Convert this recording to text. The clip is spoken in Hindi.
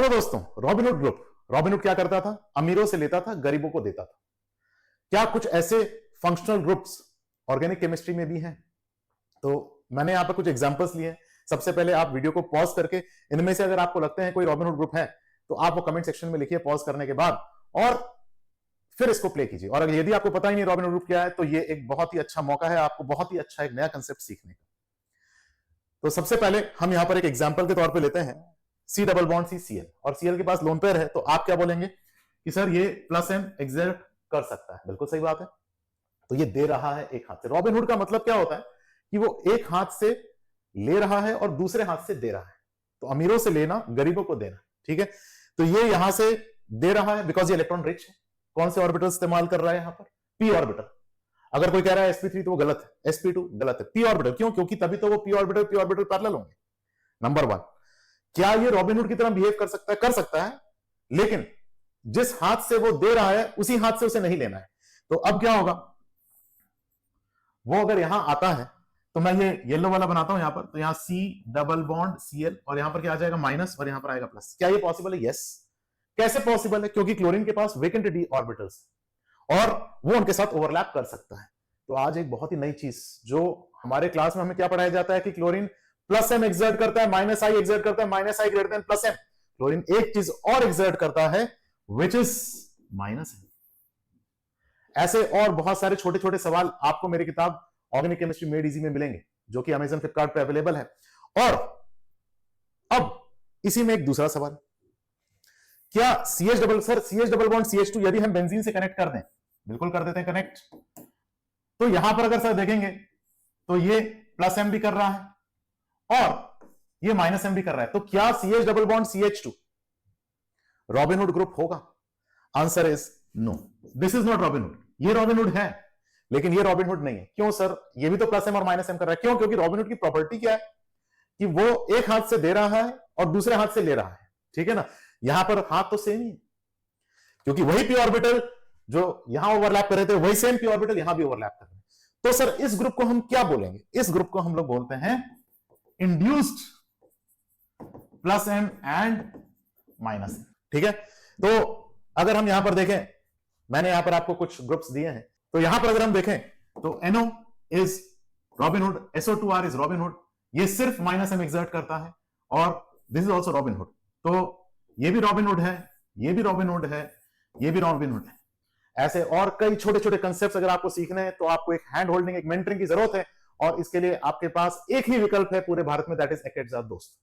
हेलो दोस्तों, रॉबिनहुड ग्रुप। रॉबिनहुड क्या करता था? अमीरों से लेता था, गरीबों को देता था। क्या कुछ ऐसे फंक्शनल ग्रुप्स ऑर्गेनिक केमिस्ट्री में भी हैं? तो मैंने यहां पर कुछ एग्जांपल्स लिए हैं। सबसे पहले आप वीडियो को पॉज करके इनमें से अगर आपको लगता है कोई रॉबिनहुड ग्रुप है तो आप वो कमेंट सेक्शन में लिखिए पॉज करने के बाद, और फिर इसको प्ले कीजिए। और अगर यदि आपको पता ही नहीं रॉबिनहुड ग्रुप क्या है तो ये एक बहुत ही अच्छा मौका है आपको बहुत ही अच्छा एक नया कंसेप्ट सीखने का। तो सबसे पहले हम यहां पर एक एग्जांपल के तौर पे लेते हैं C double bond C CL, और सीएल के पास लोन पेयर है। तो आप क्या बोलेंगे कि सर ये प्लस एम एक्सर्ट कर सकता है। बिल्कुल सही बात है। तो ये दे रहा है एक हाथ से। रॉबिनहुड का मतलब क्या होता है कि वो एक हाथ से ले रहा है और दूसरे हाथ से दे रहा है। तो अमीरों से लेना, गरीबों को देना। ठीक है, तो ये यहां से दे रहा है बिकॉज ये इलेक्ट्रॉन रिच है। कौन से ऑर्बिटल इस्तेमाल कर रहा है यहां पर? P orbital. अगर कोई कह रहा है sp3 तो वो गलत है, sp2 गलत है, पी ऑर्बिटल। क्यों? क्योंकि तभी तो वो पी ऑर्बिटल पैरेलल होंगे। नंबर वन, क्या ये रॉबिनहुड की तरह बिहेव कर सकता है? कर सकता है, लेकिन जिस हाथ से वो दे रहा है उसी हाथ से उसे नहीं लेना है। तो अब क्या होगा, वो अगर यहां आता है तो मैं ये येलो वाला बनाता हूं यहां पर। तो यहां सी डबल बॉन्ड सीएल, और यहां पर क्या आ जाएगा? माइनस, और यहां पर आएगा प्लस। क्या ये पॉसिबल है? यस। कैसे पॉसिबल है? क्योंकि क्लोरीन के पास वेकेंट डी ऑर्बिटल्स और वो उनके साथ ओवरलैप कर सकता है। तो आज एक बहुत ही नई चीज जो हमारे क्लास में हमें क्या पढ़ाया जाता है कि क्लोरीन प्लस एम एक्सर्ट करता है, माइनस आई एक्सर्ट करता है, minus I greater than plus M. Chlorine एक चीज और एक्सर्ट करता है विच इज माइनस एम। ऐसे और बहुत सारे छोटे छोटे सवाल आपको मेरी किताब ऑर्गेनिक केमिस्ट्री मेड इजी में मिलेंगे, जो कि अमेजन फ्लिपकार्ट पे अवेलेबल है। और अब इसी में एक दूसरा सवाल, क्या CH double, sir CH double bond CH2 यदि हम बेंजीन से कनेक्ट कर दें? बिल्कुल कर देते हैं कनेक्ट। तो यहां पर अगर सर देखेंगे तो ये प्लस एम भी कर रहा है और ये माइनस एम भी कर रहा है। तो क्या CH डबल बॉन्ड CH2 रॉबिनहुड ग्रुप होगा? Answer is no, this is not robinhood. ये रॉबिनहुड है लेकिन ये रॉबिनहुड नहीं है। क्यों सर? ये भी तो प्लस एम और माइनस एम कर रहा है। क्यों? क्योंकि रॉबिनहुड की प्रॉपर्टी क्या है कि वो एक हाथ से दे रहा है और दूसरे हाथ से ले रहा है। ठीक है ना? यहां पर हाथ तो सेम ही है, क्योंकि वही पी ऑर्बिटल जो यहां ओवरलैप कर रहे थे वही सेम पी ऑर्बिटल यहां भी ओवरलैप कर रहे हैं। तो सर इस ग्रुप को हम क्या बोलेंगे? इस ग्रुप को हम लोग बोलते हैं induced plus M and minus M. ठीक है, तो अगर हम यहां पर देखें, मैंने यहां पर आपको कुछ ग्रुप्स दिए हैं। तो यहां पर अगर हम देखें तो NO is Robin Hood, SO2R is Robin Hood. ये सिर्फ माइनस एम एक्सर्ट करता है और दिस इज ऑल्सो रॉबिनहुड। तो ये भी रॉबिनहुड है, ये भी रॉबिनहुड है, ये भी रॉबिनहुड है। ऐसे और कई छोटे छोटे कंसेप्ट्स अगर आपको सीखने हैं तो आपको एक हैंड होल्डिंग, एक मेंटरिंग की जरूरत है। और इसके लिए आपके पास एक ही विकल्प है पूरे भारत में, दैट इज एकेडजा दोस्त।